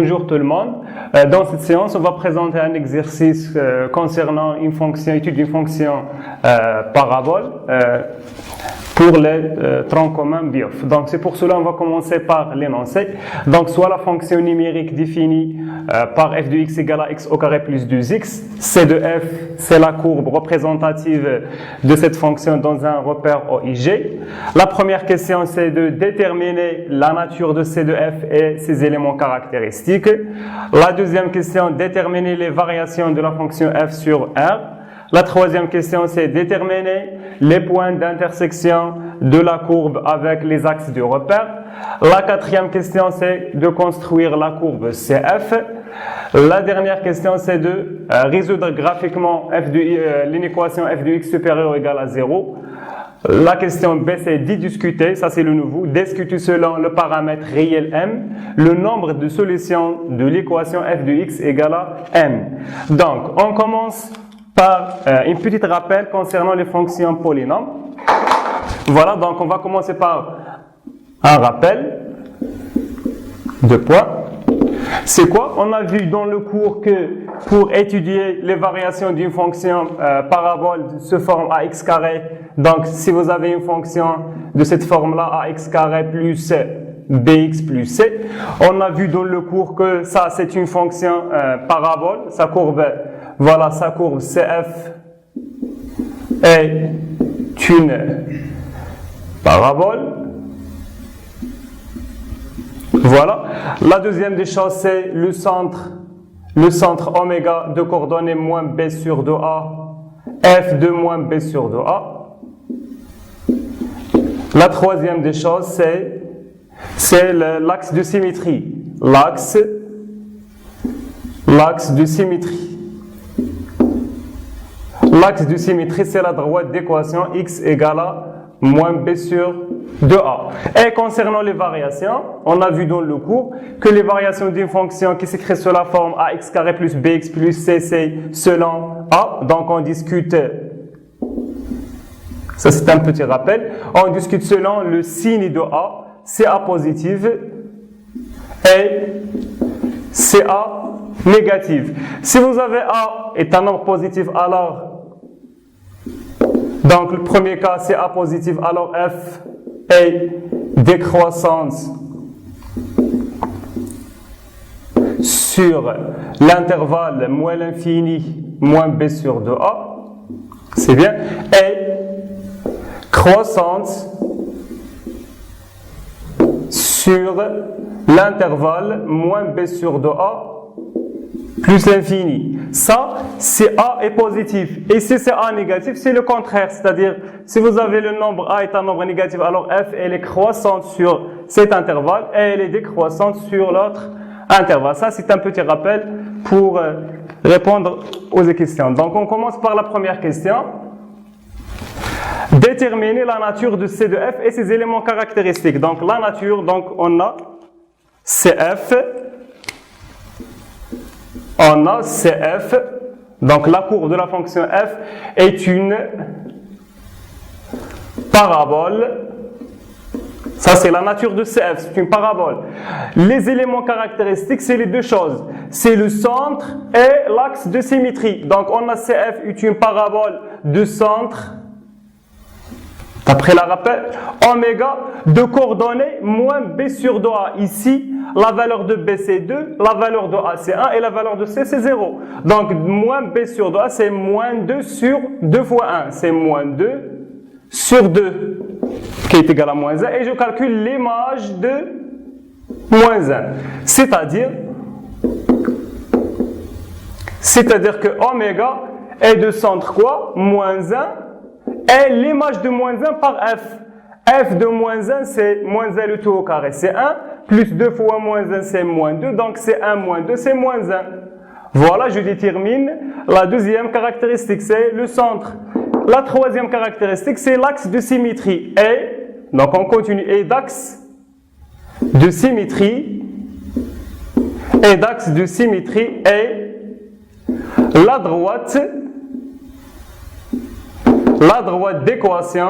Bonjour tout le monde. Dans cette séance, on va présenter un exercice concernant une fonction, étude d'une fonction parabole pour les troncs communs BIOF. Donc c'est pour cela qu'on va commencer par l'énoncé. Donc soit la fonction numérique définie par f de x égale à x au carré plus 2x. C de f, c'est la courbe représentative de cette fonction dans un repère OIG. La première question, c'est de déterminer la nature de C de f et ses éléments caractéristiques. La deuxième question, déterminer les variations de la fonction f sur R. La troisième question, c'est déterminer les points d'intersection de la courbe avec les axes de repère. La quatrième question, c'est de construire la courbe CF. La dernière question, c'est de résoudre graphiquement l'inéquation f de x supérieur ou égal à 0. La question B, c'est d'y discuter, ça c'est le nouveau, discuter selon le paramètre réel m, le nombre de solutions de l'équation f de x égale à m. Donc, on commence par un petit rappel concernant les fonctions polynômes. Voilà, donc on va commencer par un rappel de points. C'est quoi? On a vu dans le cours que pour étudier les variations d'une fonction parabole se forme ax carré. Donc, si vous avez une fonction de cette forme-là, ax carré plus bx plus c, on a vu dans le cours que ça, c'est une fonction parabole. Sa courbe, voilà, sa courbe CF est une parabole. Voilà. La deuxième des choses, c'est le centre oméga de coordonnées moins b sur 2a, f de moins b sur 2a. La troisième des choses, c'est l'axe de symétrie. L'axe de symétrie. L'axe de symétrie, c'est la droite d'équation x égale à moins b sur 2a. Et concernant les variations, on a vu dans le cours que les variations d'une fonction qui s'écrit sous la forme ax carré plus bx plus c, c'est selon a. Donc on discute, ça c'est un petit rappel, on discute selon le signe de a, CA positive et CA négative. Si vous avez a est un nombre positif, alors donc le premier cas c'est A positif, alors f est décroissance sur l'intervalle moins l'infini moins b sur 2a, c'est bien, et croissance sur l'intervalle moins b sur 2a plus l'infini. Ça, c'est A est positif. Et si c'est A négatif, c'est le contraire. C'est-à-dire, si vous avez le nombre A est un nombre négatif, alors F, elle est croissante sur cet intervalle et elle est décroissante sur l'autre intervalle. Ça, c'est un petit rappel pour répondre aux questions. Donc, on commence par la première question. Déterminer la nature de C de F et ses éléments caractéristiques. Donc, la nature, donc, on a CF. On a CF, donc la courbe de la fonction f est une parabole. Ça, c'est la nature de CF, c'est une parabole. Les éléments caractéristiques, c'est les deux choses. C'est le centre et l'axe de symétrie. Donc, on a CF est une parabole de centre, d'après la rappel, oméga de coordonnées moins b sur 2a. Ici, la valeur de b c'est 2, la valeur de a c'est 1 et la valeur de c c'est 0. Donc, moins b sur 2a c'est moins 2 sur 2 fois 1. C'est moins 2 sur 2 qui est égal à moins 1. Et je calcule l'image de moins 1. C'est-à-dire que oméga est de centre quoi? Moins 1. Et l'image de moins 1 par f. F de moins 1, c'est moins 1 le tout au carré, c'est 1. Plus 2 fois moins 1, c'est moins 2. Donc, c'est 1 moins 2, c'est moins 1. Voilà, je détermine la deuxième caractéristique, c'est le centre. La troisième caractéristique, c'est l'axe de symétrie. Et, donc on continue, et d'axe de symétrie. Et d'axe de symétrie est la droite d'équation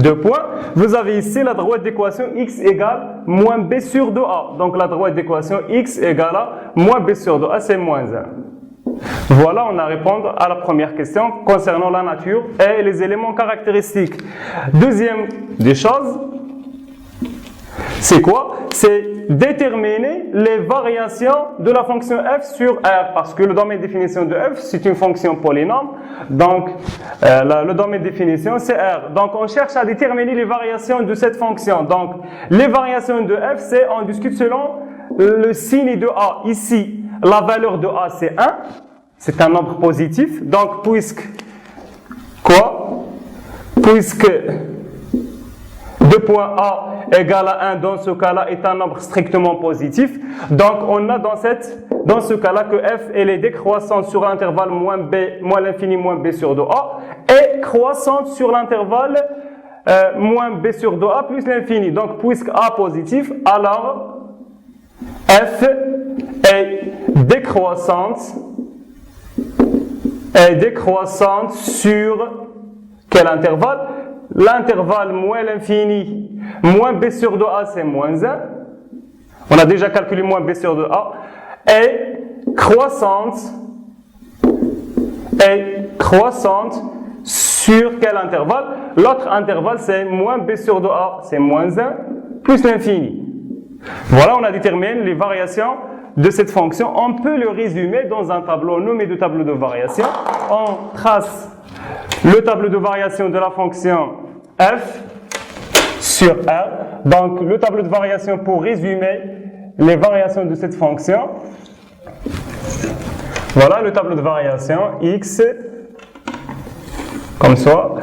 Deux points. Vous avez ici la droite d'équation x égale moins b sur 2a. Donc la droite d'équation x égale à moins b sur 2a, c'est moins 1. Voilà, on a répondu à la première question concernant la nature et les éléments caractéristiques. Deuxième des choses, c'est quoi? C'est déterminer les variations de la fonction f sur R, parce que le domaine de définition de f, c'est une fonction polynôme, donc le domaine de définition, c'est R. Donc, on cherche à déterminer les variations de cette fonction. Donc, les variations de f, c'est, on discute selon le signe de A. Ici, la valeur de A, c'est 1, c'est un nombre positif, donc, puisque 2 points A égale à 1 dans ce cas-là est un nombre strictement positif. Donc on a dans ce cas-là que f elle est décroissante sur l'intervalle moins l'infini moins b sur 2a et croissante sur l'intervalle moins b sur 2a plus l'infini. Donc puisque a positif, alors f est décroissante sur quel intervalle? L'intervalle moins l'infini, moins b sur 2a, c'est moins 1. On a déjà calculé moins b sur 2a. Et croissante sur quel intervalle? L'autre intervalle, c'est moins b sur 2a, c'est moins 1, plus l'infini. Voilà, on a déterminé les variations de cette fonction. On peut le résumer dans un tableau nommé de tableau de variation. On trace le tableau de variation de la fonction f sur R. Donc, le tableau de variation pour résumer les variations de cette fonction. Voilà le tableau de variation x, comme ça,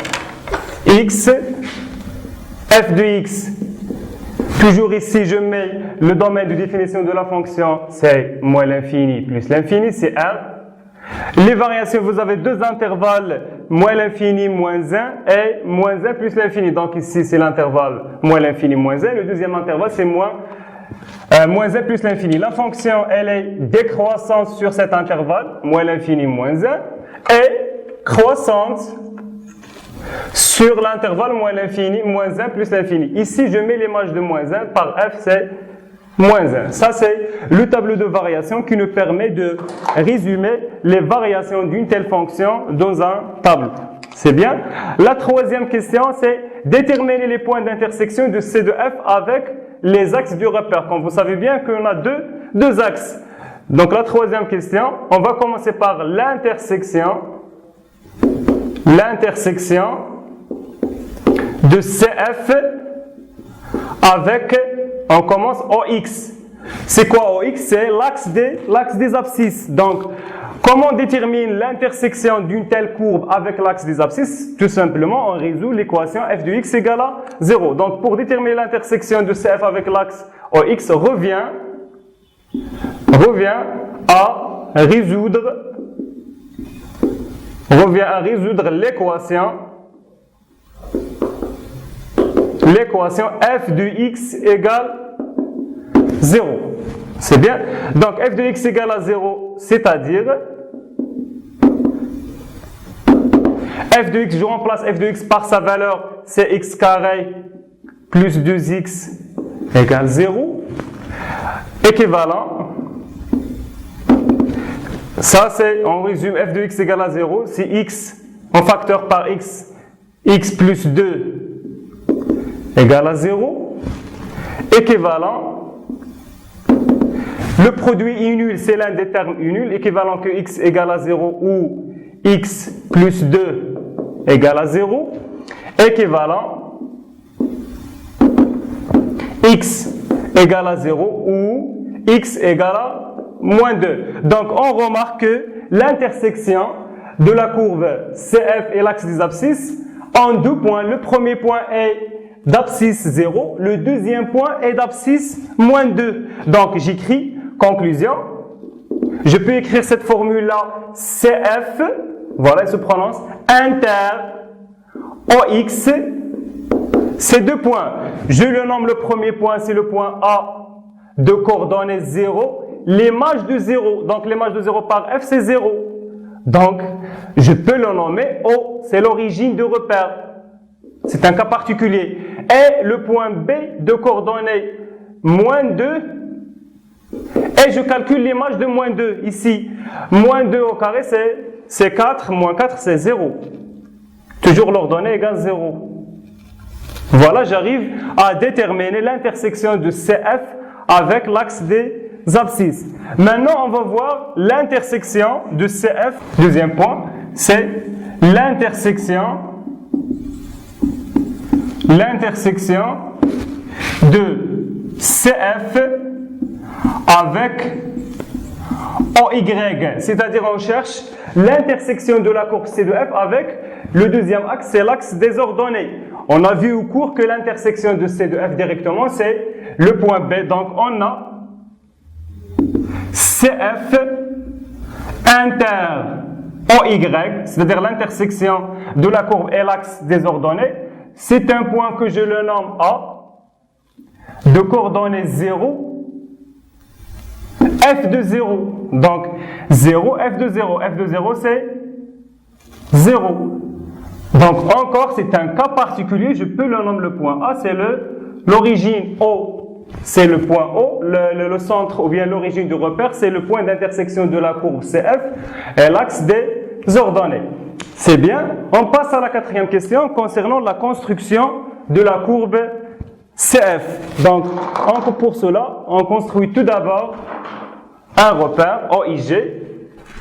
x, f de x. Toujours ici, je mets le domaine de définition de la fonction, c'est moins l'infini plus l'infini, c'est R. Les variations, vous avez deux intervalles, moins l'infini, moins 1, et moins 1 plus l'infini. Donc ici, c'est l'intervalle moins l'infini, moins 1. Le deuxième intervalle, c'est moins 1 plus l'infini. La fonction, elle est décroissante sur cet intervalle, moins l'infini, moins 1, et croissante sur l'intervalle moins l'infini, moins 1 plus l'infini. Ici, je mets l'image de moins 1 par f, c'est moins 1. Ça, c'est le tableau de variation qui nous permet de résumer les variations d'une telle fonction dans un tableau. C'est bien. La troisième question, c'est déterminer les points d'intersection de C de F avec les axes du repère. Comme vous savez bien qu'on a deux axes. Donc, la troisième question, on va commencer par l'intersection de CF avec, on commence OX. C'est quoi OX? C'est l'axe des abscisses. Donc, comment on détermine l'intersection d'une telle courbe avec l'axe des abscisses? Tout simplement, on résout l'équation f de x égale à 0. Donc, pour déterminer l'intersection de CF avec l'axe OX, revient à résoudre l'équation f de x égale 0. C'est bien. Donc f de x égale à 0, c'est-à-dire f de x, je remplace f de x par sa valeur, c'est x carré plus 2x égale 0. Équivalent. Ça, c'est, on résume f de x égale à 0. Si x en facteur par x, x plus 2 égale à 0. Équivalent. Le produit est nul, c'est l'un des termes nul. Équivalent que x égale à 0 ou x plus 2 égale à 0. Équivalent. X égale à 0 ou x égale à moins 2. Donc, on remarque que l'intersection de la courbe CF et l'axe des abscisses en deux points. Le premier point est d'abscisse 0. Le deuxième point est d'abscisse moins 2. Donc, j'écris conclusion. Je peux écrire cette formule-là CF. Voilà, elle se prononce inter OX. Ces deux points. Je le nomme le premier point, c'est le point A de coordonnées 0. L'image de 0, donc l'image de 0 par f, c'est 0. Donc, je peux le nommer O, c'est l'origine de repère. C'est un cas particulier. Et le point B de coordonnées moins 2, et je calcule l'image de moins 2 ici. Moins 2 au carré, c'est 4, moins 4, c'est 0. Toujours l'ordonnée égale 0. Voilà, j'arrive à déterminer l'intersection de CF avec l'axe des abscisses. Maintenant, on va voir l'intersection de CF. Deuxième point, c'est l'intersection de CF avec OY. C'est-à-dire, on cherche l'intersection de la courbe C de F avec le deuxième axe, c'est l'axe des ordonnées. On a vu au cours que l'intersection de C de F directement, c'est le point B. Donc, on a CF inter OY, c'est-à-dire l'intersection de la courbe et l'axe des ordonnées. C'est un point que je le nomme A, de coordonnées 0, F de 0. Donc, 0, F de 0. F de 0, c'est 0. Donc, encore, c'est un cas particulier. Je peux le nommer le point A, c'est l'origine O. C'est le point O, le centre ou bien l'origine du repère, c'est le point d'intersection de la courbe CF et l'axe des ordonnées. C'est bien. On passe à la quatrième question concernant la construction de la courbe CF. Donc, pour cela, on construit tout d'abord un repère OIG.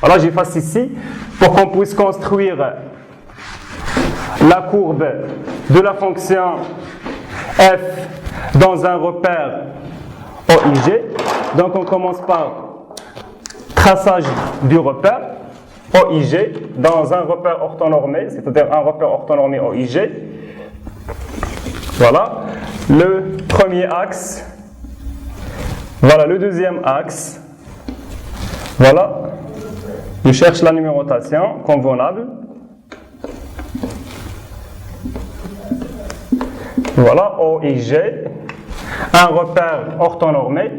Voilà, j'efface ici pour qu'on puisse construire la courbe de la fonction f dans un repère OIG. Donc on commence par traçage du repère OIG dans un repère orthonormé, c'est-à-dire un repère orthonormé OIG. Voilà, le premier axe. Voilà le deuxième axe. Voilà, je cherche la numérotation convenable. Voilà, OIG, un repère orthonormé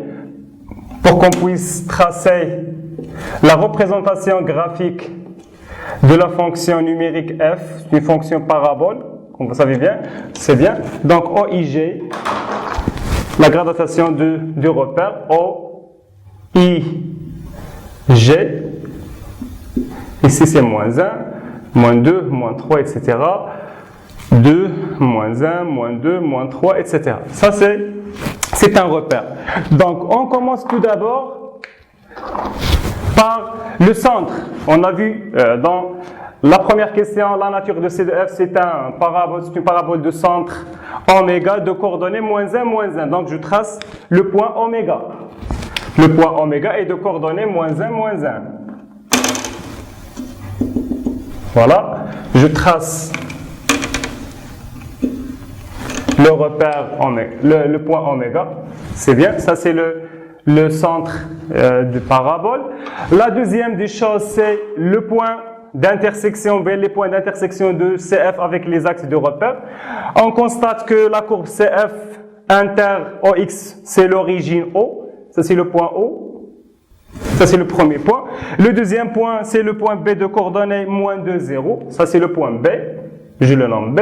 pour qu'on puisse tracer la représentation graphique de la fonction numérique f, une fonction parabole, comme vous savez bien, c'est bien. Donc OIG, la gradation du repère OIG, ici c'est moins 1, moins 2, moins 3, etc. 2, moins 1, moins 2, moins 3, etc. Ça, c'est un repère. Donc, on commence tout d'abord par le centre. On a vu dans la première question, la nature de C de F, c'est une parabole de centre oméga de coordonnées moins 1, moins 1. Donc, je trace le point oméga. Le point oméga est de coordonnées moins 1, moins 1. Voilà. Je trace le repère oméga, le point oméga, c'est bien, ça c'est le centre de parabole. La deuxième des choses, c'est le point d'intersection, les points d'intersection de CF avec les axes de repère. On constate que la courbe CF inter OX, c'est l'origine O, ça c'est le point O, ça c'est le premier point. Le deuxième point, c'est le point B de coordonnées moins 2, 0, ça c'est le point B, je le nomme B.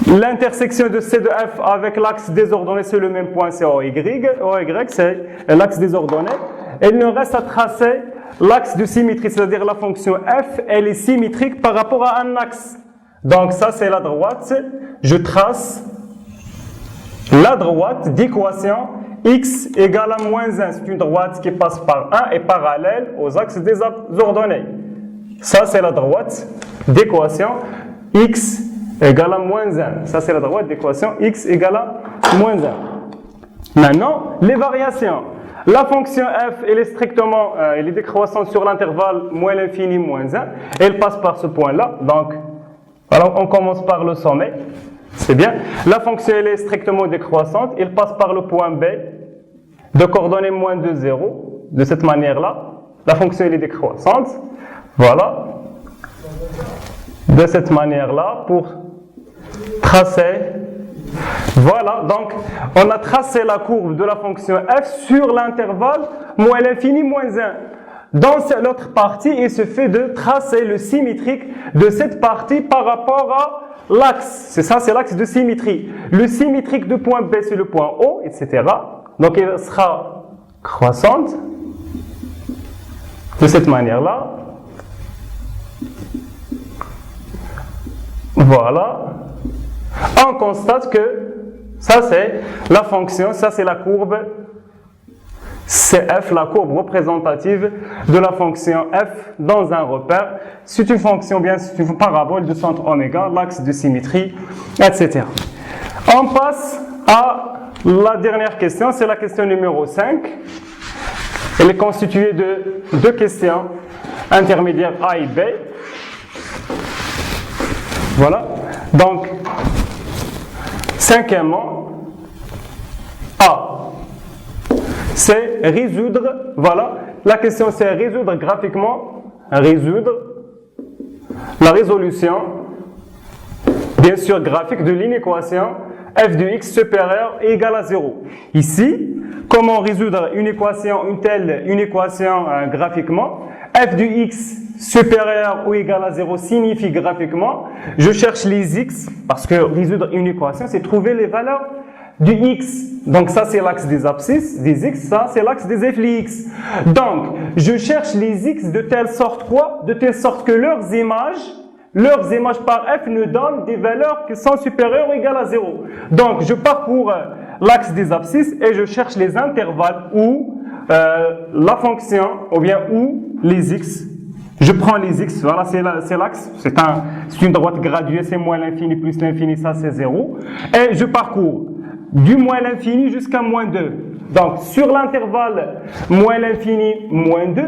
L'intersection de C de F avec l'axe des ordonnées, c'est le même point, c'est OY. OY, c'est l'axe des ordonnées. Et il nous reste à tracer l'axe de symétrie, c'est-à-dire la fonction F, elle est symétrique par rapport à un axe. Donc ça, c'est la droite. Je trace la droite d'équation x égale à moins 1. C'est une droite qui passe par 1 et parallèle aux axes des ordonnées. Ça, c'est la droite d'équation x égale à moins 1. Ça, c'est la droite d'équation x égale à moins 1. Maintenant, les variations. La fonction f, elle est strictement elle est décroissante sur l'intervalle moins l'infini, moins 1. Elle passe par ce point-là. Donc, voilà, on commence par le sommet. C'est bien. La fonction, elle est strictement décroissante. Elle passe par le point B de coordonnées moins 2, 0. De cette manière-là. La fonction, elle est décroissante. Voilà. De cette manière-là, pour tracer. Voilà, donc on a tracé la courbe de la fonction f sur l'intervalle moins l'infini moins 1. Dans l'autre partie, il se fait de tracer le symétrique de cette partie par rapport à l'axe, c'est ça, c'est l'axe de symétrie. Le symétrique de point B, c'est le point O, etc. Donc, il sera croissante de cette manière-là. Voilà. On constate que ça, c'est la fonction, ça, c'est la courbe CF, la courbe représentative de la fonction f dans un repère. C'est une fonction, bien, c'est une parabole de centre oméga, l'axe de symétrie, etc. On passe à la dernière question, c'est la question numéro 5. Elle est constituée de deux questions intermédiaires A et B. Voilà. Donc, cinquièmement, A. C'est résoudre, voilà, la question c'est résoudre graphiquement, résoudre la résolution, bien sûr graphique de l'inéquation f de x supérieur et égal à 0. Ici, comment résoudre une équation, une équation graphiquement? F de x supérieur ou égal à 0 signifie graphiquement, je cherche les x, parce que résoudre une équation, c'est trouver les valeurs du x. Donc ça c'est l'axe des abscisses, des x, ça c'est l'axe des f(x). Donc je cherche les x de telle sorte quoi? De telle sorte que leurs images par f nous donnent des valeurs qui sont supérieures ou égales à 0. Donc je parcours l'axe des abscisses et je cherche les intervalles où la fonction, ou bien où les x. Je prends les x, voilà, c'est l'axe, c'est une droite graduée, c'est moins l'infini plus l'infini, ça c'est 0. Et je parcours du moins l'infini jusqu'à moins 2. Donc, sur l'intervalle moins l'infini, moins 2,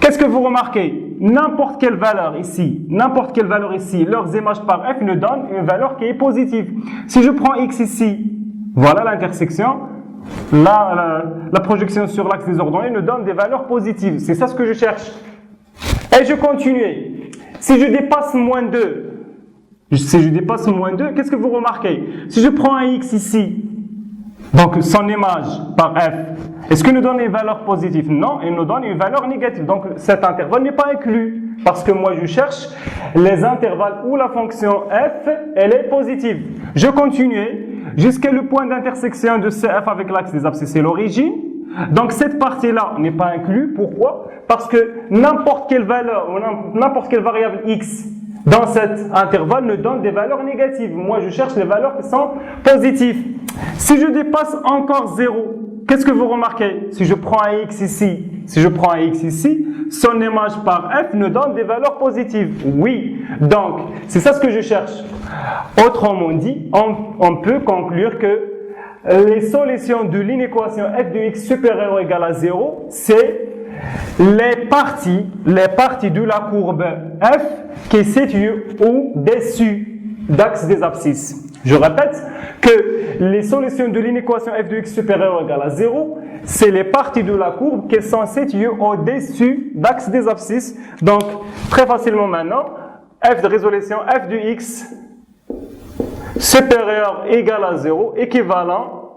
qu'est-ce que vous remarquez? N'importe quelle valeur ici, leurs images par f nous donnent une valeur qui est positive. Si je prends x ici, voilà l'intersection, la projection sur l'axe des ordonnées nous donne des valeurs positives. C'est ça ce que je cherche. Et je continue. Si je dépasse moins 2, qu'est-ce que vous remarquez? Si je prends un x ici, donc son image par f, est-ce qu'il nous donne une valeur positive? Non, il nous donne une valeur négative. Donc cet intervalle n'est pas inclus. Parce que moi je cherche les intervalles où la fonction f, elle est positive. Je continue jusqu'à le point d'intersection de CF avec l'axe des abscisses et l'origine. Donc cette partie-là n'est pas inclue. Pourquoi? Parce que n'importe quelle valeur, ou n'importe quelle variable x dans cet intervalle me donne des valeurs négatives. Moi, je cherche les valeurs qui sont positives. Si je dépasse encore 0, qu'est-ce que vous remarquez? Si je prends un x ici, son image par f me donne des valeurs positives. Oui, donc, c'est ça ce que je cherche. Autrement dit, on peut conclure que les solutions de l'inéquation f de x supérieur ou égal à 0, c'est les parties de la courbe f qui est située au-dessus d'axe des abscisses. Je répète que les solutions de l'inéquation f de x supérieur ou égal à 0, c'est les parties de la courbe qui sont situées au-dessus d'axe des abscisses. Donc, très facilement maintenant, f de résolution f de x supérieur ou égal à 0, équivalent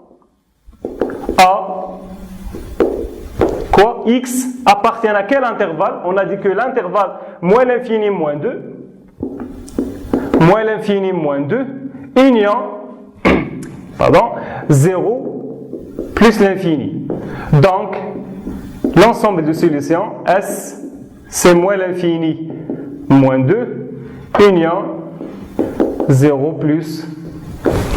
à quoi? X appartient à quel intervalle? On a dit que l'intervalle moins l'infini moins 2, union 0 plus l'infini. Donc, l'ensemble de solutions, S, c'est moins l'infini moins 2, union 0 plus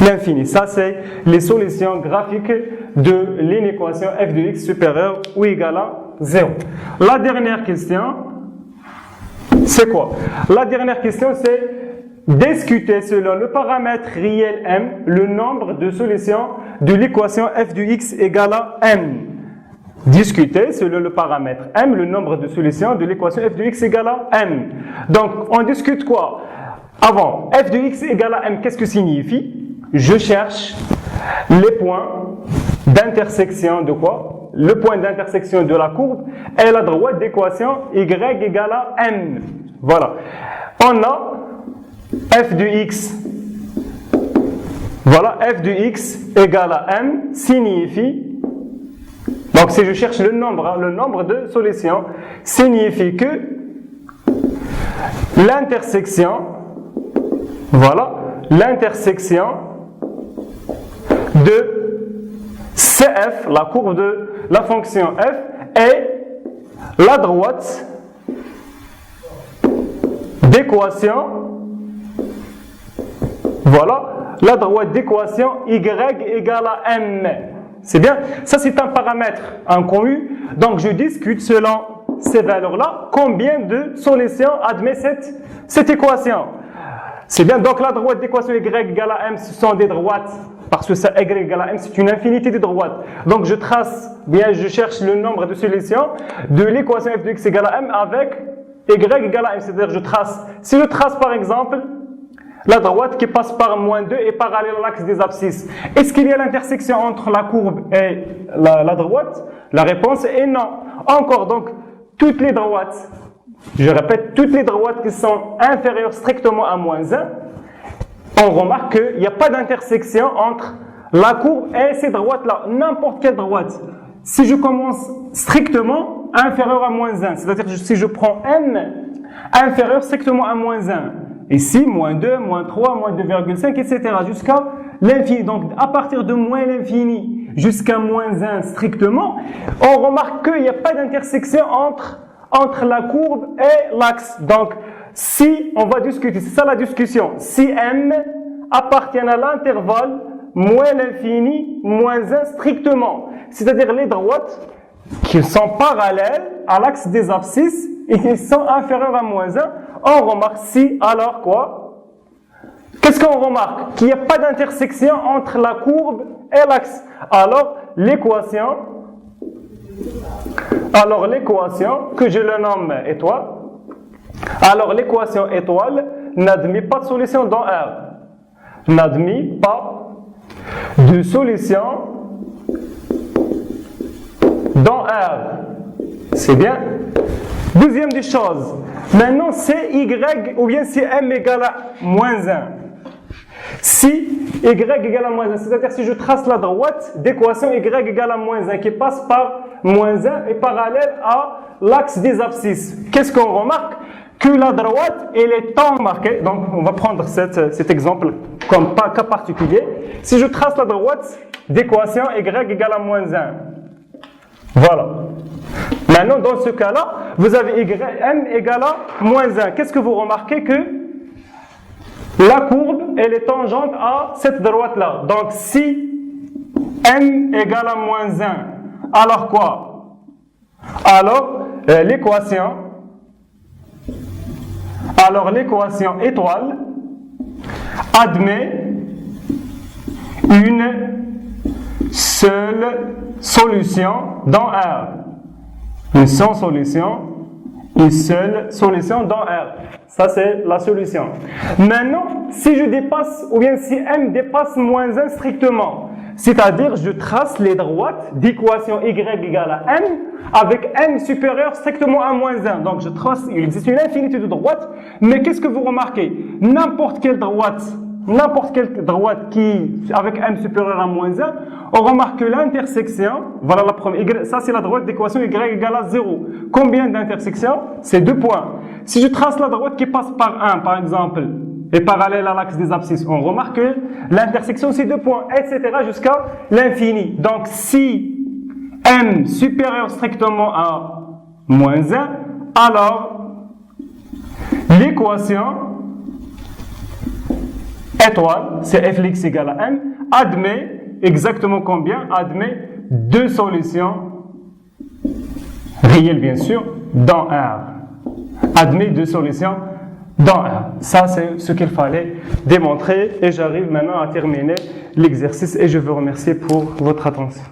l'infini. Ça, c'est les solutions graphiques de l'inéquation f de x supérieur ou égal à 0. La dernière question, c'est quoi? La dernière question, c'est discuter selon le paramètre réel m le nombre de solutions de l'équation f de x égale à m. Discuter selon le paramètre m le nombre de solutions de l'équation f de x égale à m. Donc, on discute quoi? Avant, f de x égale à m, qu'est-ce que signifie? Je cherche les points d'intersection de quoi? Le point d'intersection de la courbe et la droite d'équation y égale à m. Voilà. On a f de x. Voilà, f de x égale à m signifie, donc si je cherche le nombre de solutions, signifie que l'intersection, voilà, l'intersection de CF, la courbe de la fonction f, et la droite d'équation, voilà, la droite d'équation y égale à m. C'est bien, ça c'est un paramètre inconnu, donc je discute selon ces valeurs-là, combien de solutions admet cette équation. C'est bien, donc la droite d'équation y égale à m, ce sont des droites, parce que ça y égale à m, c'est une infinité de droites. Donc je trace, bien je cherche le nombre de solutions de l'équation f de x égale à m avec y égale à m, c'est-à-dire je trace, si je trace par exemple la droite qui passe par moins 2 et parallèle à l'axe des abscisses, est-ce qu'il y a l'intersection entre la courbe et la droite? La réponse est non. Encore, donc, toutes les droites, je répète, toutes les droites qui sont inférieures strictement à moins 1, on remarque qu'il n'y a pas d'intersection entre la courbe et ces droites-là, n'importe quelle droite. Si je commence strictement inférieur à moins 1, c'est-à-dire si je prends n inférieur strictement à moins 1, ici, moins 2, moins 3, moins 2,5, etc. jusqu'à l'infini. Donc, à partir de moins l'infini jusqu'à moins 1 strictement, on remarque qu'il n'y a pas d'intersection entre la courbe et l'axe. Donc, si on va discuter, c'est ça la discussion, si m appartient à l'intervalle moins l'infini, moins 1 strictement, c'est-à-dire les droites qui sont parallèles à l'axe des abscisses et qui sont inférieures à moins 1, on remarque si, alors quoi? Qu'est-ce qu'on remarque? Qu'il n'y a pas d'intersection entre la courbe et l'axe. Alors, l'équation que je le nomme étoile, alors l'équation étoile n'admet pas de solution dans R. N'admet pas de solution dans R. C'est bien. Deuxième des choses, maintenant c'est y ou bien c'est m égale à moins 1. Si y égale à moins 1, c'est-à-dire si je trace la droite d'équation y égale à moins 1 qui passe par moins 1 et parallèle à l'axe des abscisses, qu'est-ce qu'on remarque? Que la droite, elle est tant marquée, donc on va prendre cet exemple comme cas particulier. Si je trace la droite d'équation y égale à moins 1, voilà. Maintenant, dans ce cas-là, vous avez m égale à moins 1. Qu'est-ce que vous remarquez? Que la courbe, elle est tangente à cette droite-là. Donc, si m égale à moins 1, alors quoi? Alors, l'équation étoile admet une seule solution dans R. Une seule solution dans R. Ça, c'est la solution. Maintenant, si je dépasse, ou bien si m dépasse moins 1 strictement, c'est-à-dire je trace les droites d'équation y égale à m avec m supérieur strictement à moins 1. Donc, je trace, il existe une infinité de droites, mais qu'est-ce que vous remarquez? N'importe quelle droite qui, avec m supérieur à moins 1, on remarque que l'intersection, voilà la première, ça c'est la droite d'équation y égale à 0. Combien d'intersections? C'est 2 points. Si je trace la droite qui passe par 1, par exemple, et parallèle à l'axe des abscisses, on remarque que l'intersection c'est 2 points, etc. jusqu'à l'infini. Donc si m supérieur strictement à moins 1, alors l'équation étoile, c'est f de x égale à m, admet exactement combien? Admet 2 solutions réelles bien sûr dans R. Admet 2 solutions dans R. Ça c'est ce qu'il fallait démontrer et j'arrive maintenant à terminer l'exercice et je vous remercie pour votre attention.